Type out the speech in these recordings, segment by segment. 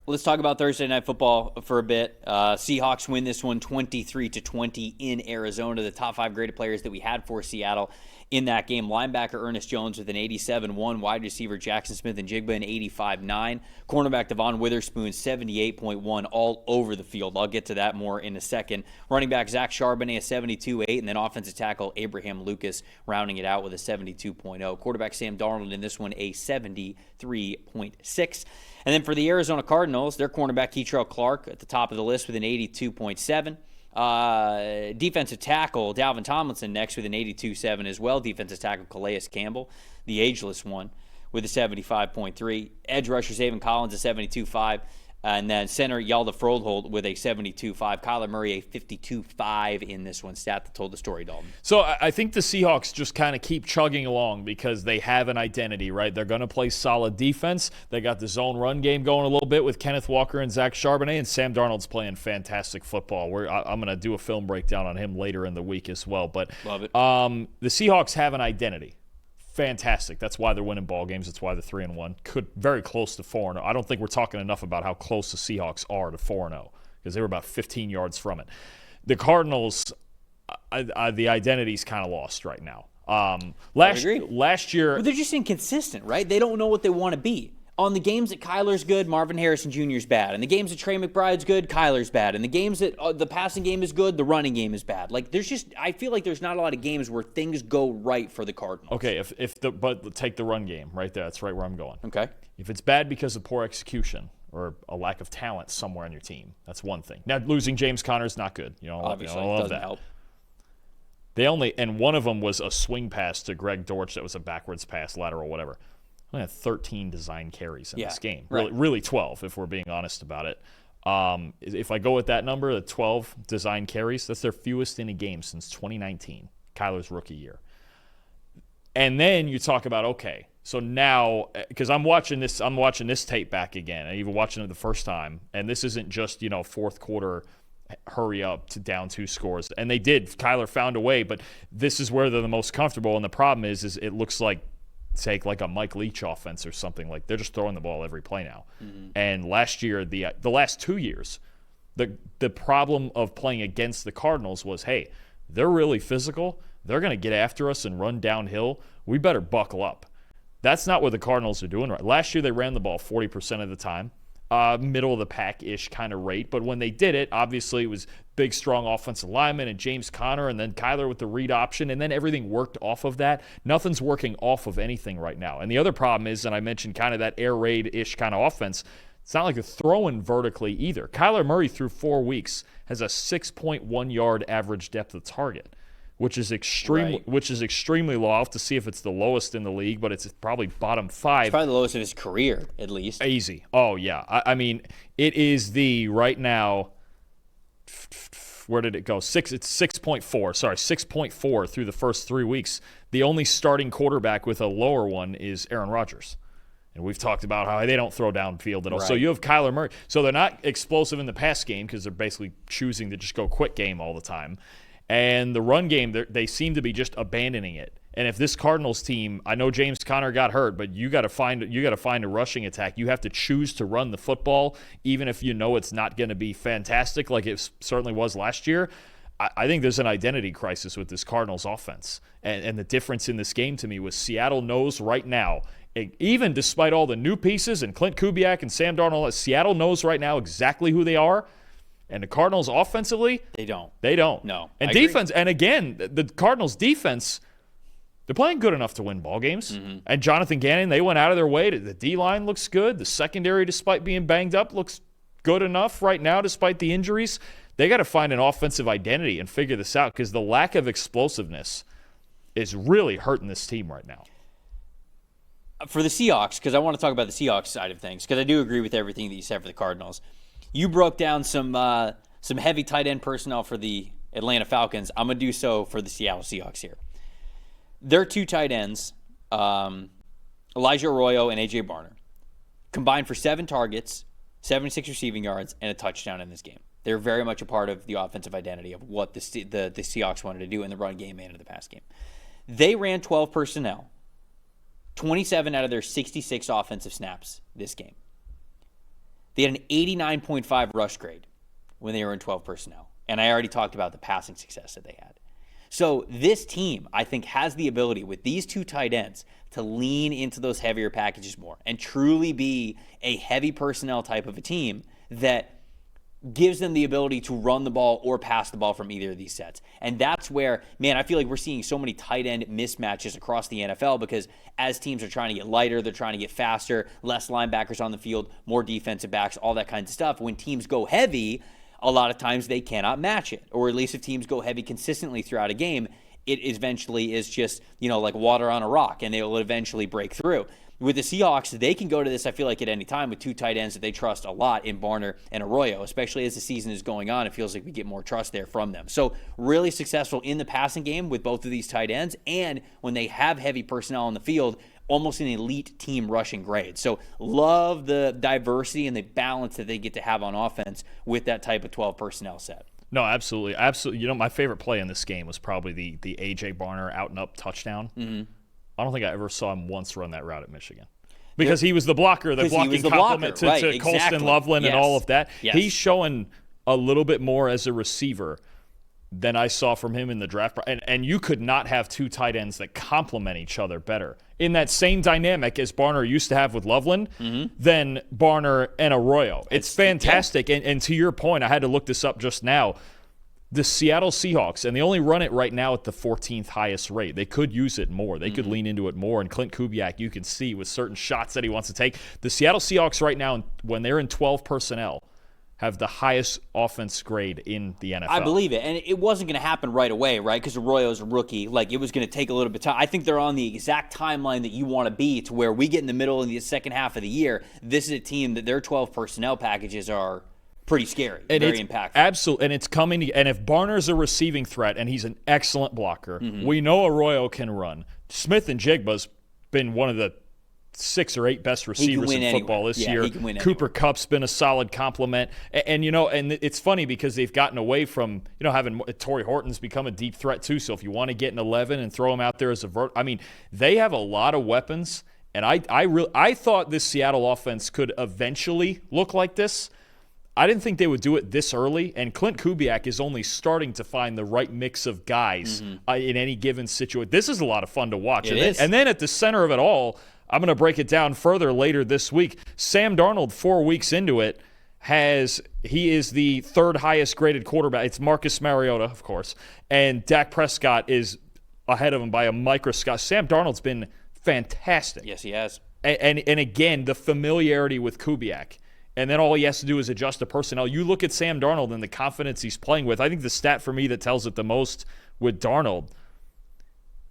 Let's talk about Thursday Night Football for a bit. Seahawks win this one 23-20 in Arizona. The top 5 graded players that we had for Seattle in that game: linebacker Ernest Jones with an 87.1, wide receiver Jackson Smith-Njigba an 85.9, cornerback Devon Witherspoon 78.1, all over the field. I'll get to that more in a second. Running back Zach Charbonnet a 72.8, and then offensive tackle Abraham Lucas rounding it out with a 72.0. Quarterback Sam Darnold in this one a 73.6. And then for the Arizona Cardinals, their cornerback Keitrell Clark at the top of the list with an 82.7. Defensive tackle Dalvin Tomlinson next with an 82.7 as well. Defensive tackle Calais Campbell, the ageless one, with a 75.3. Edge rusher Zaven Collins a 72.5. And then center Yalda Froholt with a 72.5. Kyler Murray a 52.5 in this one. Stat that told the story, Dalton. So I think the Seahawks just kind of keep chugging along because they have an identity, right? They're going to play solid defense. They got the zone run game going a little bit with Kenneth Walker and Zach Charbonnet, and Sam Darnold's playing fantastic football. I'm going to do a film breakdown on him later in the week as well. But love it. The Seahawks have an identity. Fantastic. That's why they're winning ball games. That's why they're 3-1. Very close to 4-0. I don't think we're talking enough about how close the Seahawks are to 4-0 because they were about 15 yards from it. The Cardinals, the identity's kind of lost right now. Last year, well, they're just inconsistent, right? They don't know what they want to be. On the games that Kyler's good, Marvin Harrison Jr. is bad. And the games that Trey McBride's good, Kyler's bad. And the games that the passing game is good, the running game is bad. Like I feel like there's not a lot of games where things go right for the Cardinals. Okay, but take the run game right there. That's right where I'm going. Okay. If it's bad because of poor execution or a lack of talent somewhere on your team, that's one thing. Now losing James Conner is not good. Obviously, love doesn't that. help. And one of them was a swing pass to Greg Dortch that was a backwards pass, lateral, whatever. I had 13 design carries in this game. Right. Really 12, if we're being honest about it. If I go with that number, the 12 design carries, that's their fewest in a game since 2019, Kyler's rookie year. And then you talk about, okay, so now, because I'm watching this tape back again, and even watching it the first time, and this isn't just, fourth quarter hurry up to down 2 scores. And they did. Kyler found a way, but this is where they're the most comfortable. And the problem is it looks like, take like a Mike Leach offense or something. Like they're just throwing the ball every play now. Mm-hmm. And last year, the last 2 years, the problem of playing against the Cardinals was, hey, they're really physical. They're going to get after us and run downhill. We better buckle up. That's not what the Cardinals are doing right. Last year, they ran the ball 40% of the time. Middle of the pack-ish kind of rate. But when they did it, obviously it was big, strong offensive lineman and James Conner and then Kyler with the read option, and then everything worked off of that. Nothing's working off of anything right now. And the other problem is, and I mentioned kind of that air raid-ish kind of offense, it's not like they're throwing vertically either. Kyler Murray through 4 weeks has a 6.1 yard average depth of target, which is extremely low. I'll have to see if it's the lowest in the league, but it's probably bottom 5. It's probably the lowest of his career, at least. Easy. Oh, yeah. I mean, it is right now, where did it go? It's 6.4. Sorry, 6.4 through the first 3 weeks. The only starting quarterback with a lower one is Aaron Rodgers. And we've talked about how they don't throw downfield at all. Right. So you have Kyler Murray. So they're not explosive in the pass game because they're basically choosing to just go quick game all the time. And the run game, they seem to be just abandoning it. And if this Cardinals team, I know James Conner got hurt, but you got to find a rushing attack. You have to choose to run the football, even if you know it's not going to be fantastic like it certainly was last year. I think there's an identity crisis with this Cardinals offense. And the difference in this game to me was Seattle knows right now, even despite all the new pieces and Clint Kubiak and Sam Darnold, Seattle knows right now exactly who they are. And the Cardinals offensively, They don't. No. And defense, and again, the Cardinals defense, they're playing good enough to win ball games. Mm-hmm. And Jonathan Gannon, they went out of their way. The D-line looks good. The secondary, despite being banged up, looks good enough right now despite the injuries. They got to find an offensive identity and figure this out because the lack of explosiveness is really hurting this team right now. For the Seahawks, because I want to talk about the Seahawks side of things, because I do agree with everything that you said for the Cardinals. You broke down some heavy tight end personnel for the Atlanta Falcons. I'm going to do so for the Seattle Seahawks here. Their 2 tight ends, Elijah Arroyo and A.J. Barner, combined for 7 targets, 76 receiving yards, and a touchdown in this game. They're very much a part of the offensive identity of what the Seahawks wanted to do in the run game and in the pass game. They ran 12 personnel, 27 out of their 66 offensive snaps this game. They had an 89.5 rush grade when they were in 12 personnel. And I already talked about the passing success that they had. So this team, I think, has the ability with these two tight ends to lean into those heavier packages more and truly be a heavy personnel type of a team that gives them the ability to run the ball or pass the ball from either of these sets. And that's where, man, I feel like we're seeing so many tight end mismatches across the NFL because as teams are trying to get lighter, they're trying to get faster, less linebackers on the field, more defensive backs, all that kind of stuff. When teams go heavy, a lot of times they cannot match it. Or at least if teams go heavy consistently throughout a game, it eventually is just, like water on a rock, and they will eventually break through. With the Seahawks, they can go to this, I feel like, at any time with two tight ends that they trust a lot in Barner and Arroyo, especially as the season is going on. It feels like we get more trust there from them. So really successful in the passing game with both of these tight ends, and when they have heavy personnel on the field, almost an elite team rushing grade. So love the diversity and the balance that they get to have on offense with that type of 12 personnel set. No, absolutely. Absolutely. My favorite play in this game was probably the A.J. Barner out and up touchdown. Mm-hmm. I don't think I ever saw him once run that route at Michigan. Because he was the blocker, the blocking complement to Colston, Loveland, and all of that. Yes. He's showing a little bit more as a receiver than I saw from him in the draft. And you could not have two tight ends that complement each other better. In that same dynamic as Barner used to have with Loveland, than Barner and Arroyo. It's fantastic. Yeah. And to your point, I had to look this up just now. The Seattle Seahawks, and they only run it right now at the 14th highest rate. They could use it more. They could lean into it more. And Clint Kubiak, you can see with certain shots that he wants to take. The Seattle Seahawks right now, when they're in 12 personnel, have the highest offense grade in the NFL. I believe it. And it wasn't going to happen right away, right? Because Arroyo's a rookie. Like, it was going to take a little bit of time. I think they're on the exact timeline that you want to be, to where we get in the middle in the second half of the year. This is a team that their 12 personnel packages are pretty scary, and very impactful. Absolutely, and it's coming. And if Barner's a receiving threat, and he's an excellent blocker, we know Arroyo can run. Smith and Jigba's been one of the 6 or 8 best receivers in football this year. Cooper Kupp's been a solid compliment, and it's funny because they've gotten away from having Torrey Horton's become a deep threat too. So if you want to get an 11 and throw him out there as a they have a lot of weapons, and I thought this Seattle offense could eventually look like this. I didn't think they would do it this early, and Clint Kubiak is only starting to find the right mix of guys in any given situation. This is a lot of fun to watch. And then at the center of it all, I'm going to break it down further later this week. Sam Darnold, 4 weeks into it, he is the 3rd highest graded quarterback. It's Marcus Mariota, of course, and Dak Prescott is ahead of him by a microscope. Sam Darnold's been fantastic. Yes, he has. And again, the familiarity with Kubiak. And then all he has to do is adjust the personnel. You look at Sam Darnold and the confidence he's playing with. I think the stat for me that tells it the most with Darnold,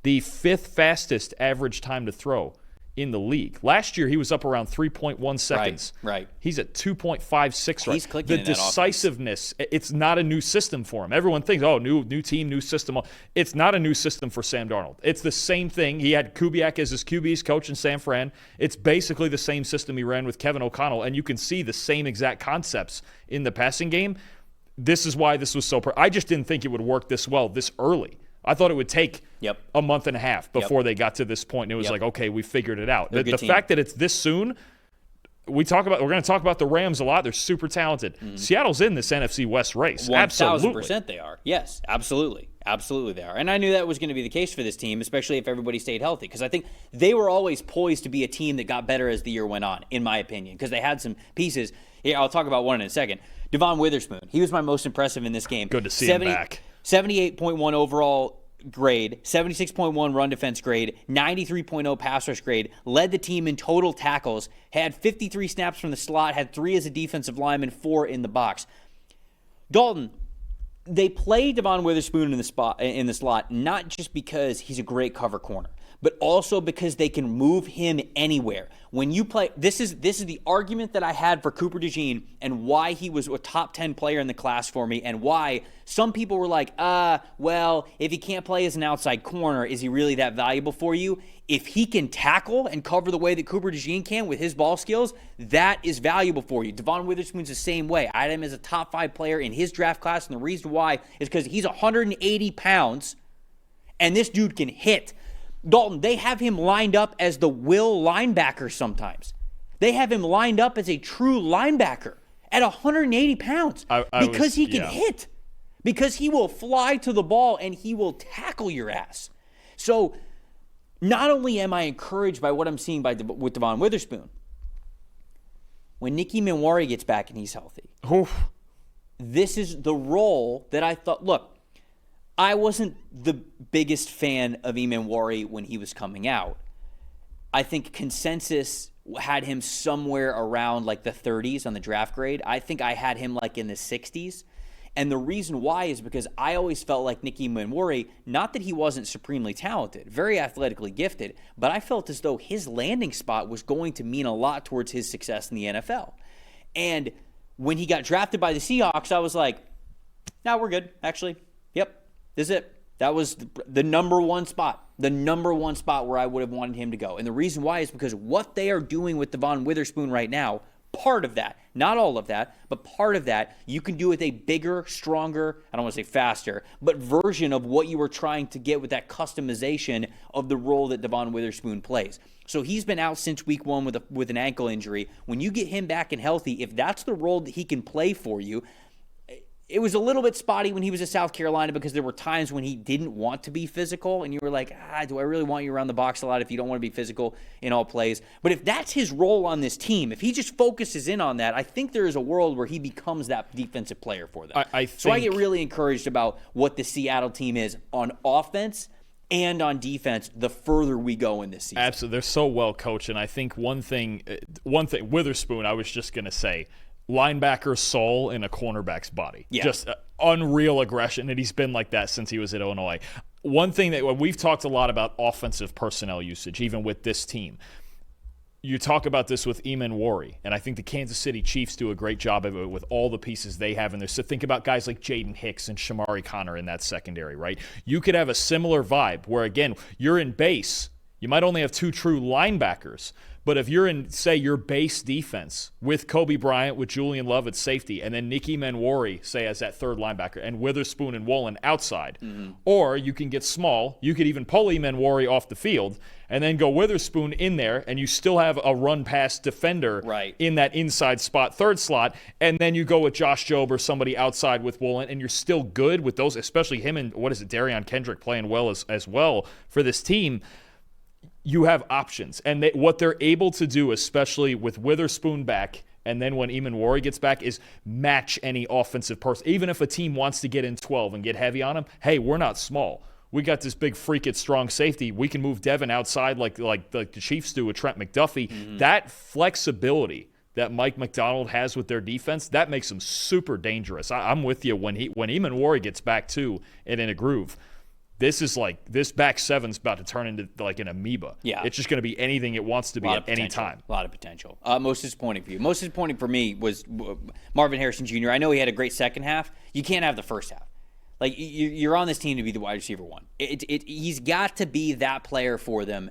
the 5th fastest average time to throw in the league. Last year, he was up around 3.1 seconds. Right. He's at 2.56 right. He's clicking the decisiveness, it's not a new system for him. Everyone thinks, new team, new system. It's not a new system for Sam Darnold. It's the same thing. He had Kubiak as his QB's coach in San Fran. It's basically the same system he ran with Kevin O'Connell, and you can see the same exact concepts in the passing game. This is why this was so I just didn't think it would work this well this early. I thought it would take a month and a half before they got to this point. And it was like, okay, we figured it out. The fact that it's this soon, we're going to talk about the Rams a lot. They're super talented. Seattle's in this NFC West race. 1,000% they are. Yes, absolutely. Absolutely they are. And I knew that was going to be the case for this team, especially if everybody stayed healthy, because I think they were always poised to be a team that got better as the year went on, in my opinion, because they had some pieces. Yeah, I'll talk about one in a second. Devon Witherspoon, he was my most impressive in this game. Good to see him back. 78.1 overall grade, 76.1 run defense grade, 93.0 pass rush grade, led the team in total tackles, had 53 snaps from the slot, had 3 as a defensive lineman, 4 in the box. Dalton, they play Devon Witherspoon in the slot not just because he's a great cover corner, but also because they can move him anywhere. When you play, this is the argument that I had for Cooper DeJean and why he was a top 10 player in the class for me, and why some people were like, well, if he can't play as an outside corner, is he really that valuable for you? If he can tackle and cover the way that Cooper DeJean can with his ball skills, that is valuable for you. Devon Witherspoon's the same way. I had him as a top 5 player in his draft class, and the reason why is because he's 180 pounds, and this dude can hit. Dalton, they have him lined up as the will linebacker sometimes. They have him lined up as a true linebacker at 180 pounds because he can hit. Because he will fly to the ball and he will tackle your ass. So not only am I encouraged by what I'm seeing with Devon Witherspoon, when Nicky Manwari gets back and he's healthy, this is the role that I thought, look, I wasn't the biggest fan of Manwari when he was coming out. I think consensus had him somewhere around like the 30s on the draft grade. I think I had him like in the 60s. And the reason why is because I always felt like Nicky Manwari, not that he wasn't supremely talented, very athletically gifted, but I felt as though his landing spot was going to mean a lot towards his success in the NFL. And when he got drafted by the Seahawks, I was like, nah, we're good, actually. Yep, this is it. That was the number one spot where I would have wanted him to go. And the reason why is because what they are doing with Devon Witherspoon right now, part of that, not all of that, but part of that, you can do with a bigger, stronger, I don't want to say faster, but version of what you were trying to get with that customization of the role that Devon Witherspoon plays. So he's been out since week 1 with an ankle injury. When you get him back and healthy, if that's the role that he can play for you, it was a little bit spotty when he was at South Carolina because there were times when he didn't want to be physical, and you were like, do I really want you around the box a lot if you don't want to be physical in all plays? But if that's his role on this team, if he just focuses in on that, I think there is a world where he becomes that defensive player for them. So I get really encouraged about what the Seattle team is on offense and on defense the further we go in this season. Absolutely. They're so well coached, and I think one thing, Witherspoon, I was just going to say, linebacker soul in a cornerback's body. Yeah. Just unreal aggression, and he's been like that since he was at Illinois. One thing that we've talked a lot about offensive personnel usage, even with this team. You talk about this with Manwari, and I think the Kansas City Chiefs do a great job of it with all the pieces they have in there. So think about guys like Jaden Hicks and Shamari Connor in that secondary, right? You could have a similar vibe where, again, you're in base. You might only have 2 true linebackers, but if you're in, say, your base defense with Kobe Bryant, with Julian Love at safety, and then Nicky Manwari, say, as that third linebacker, and Witherspoon and Woolen outside, or you can get small, you could even pull Manwari off the field, and then go Witherspoon in there, and you still have a run-pass defender in that inside spot, third slot, and then you go with Josh Jobe or somebody outside with Woolen, and you're still good with those, especially him and, Darion Kendrick playing well as well for this team. You have options. And what they're able to do, especially with Witherspoon back, and then when Manwari gets back, is match any offensive person. Even if a team wants to get in 12 and get heavy on them, hey, we're not small. We got this big freaking strong safety. We can move Devin outside like the Chiefs do with Trent McDuffie. That flexibility that Mike McDonald has with their defense, that makes them super dangerous. I'm with you when Manwari gets back too and in a groove. This back seven's about to turn into like an amoeba. Yeah. It's just going to be anything it wants to be at any time. A lot of potential. Most disappointing for you. Most disappointing for me was Marvin Harrison Jr. I know he had a great second half. You can't have the first half. Like, you're on this team to be the wide receiver one. He's got to be that player for them.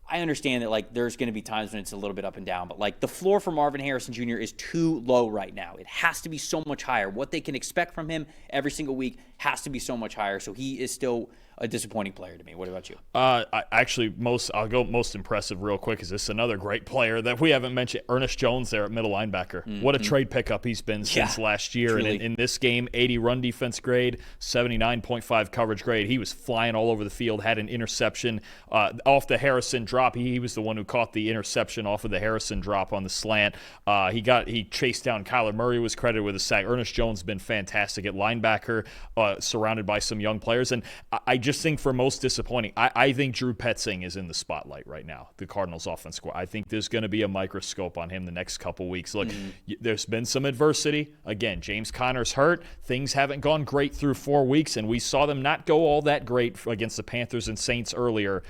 I understand that, like, there's going to be times when it's a little bit up and down, but, like, the floor for Marvin Harrison Jr. is too low right now. It has to be so much higher. What they can expect from him every single week has to be so much higher, so he is still a disappointing player to me. What about you? I'll go most impressive real quick. Is this another great player that we haven't mentioned? Ernest Jones there at middle linebacker. What a trade pickup he's been since last year. Truly. And in this game, 80 run defense grade, 79.5 coverage grade. He was flying all over the field, had an interception off the Harrison drop. He was the one who caught the interception off of the Harrison drop on the slant. He chased down Kyler Murray, was credited with a sack. Ernest Jones has been fantastic at linebacker, surrounded by some young players. And I just think for most disappointing, I think Drew Petzing is in the spotlight right now, the Cardinals offense squad. I think there's going to be a microscope on him the next couple weeks. Look, there's been some adversity. Again, James Conner's hurt. Things haven't gone great through 4 weeks, and we saw them not go all that great against the Panthers and Saints earlier.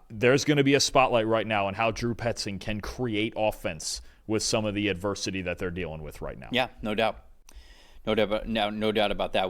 There's going to be a spotlight right now on how Drew Petzing can create offense with some of the adversity that they're dealing with right now. Yeah, no doubt. No doubt about that.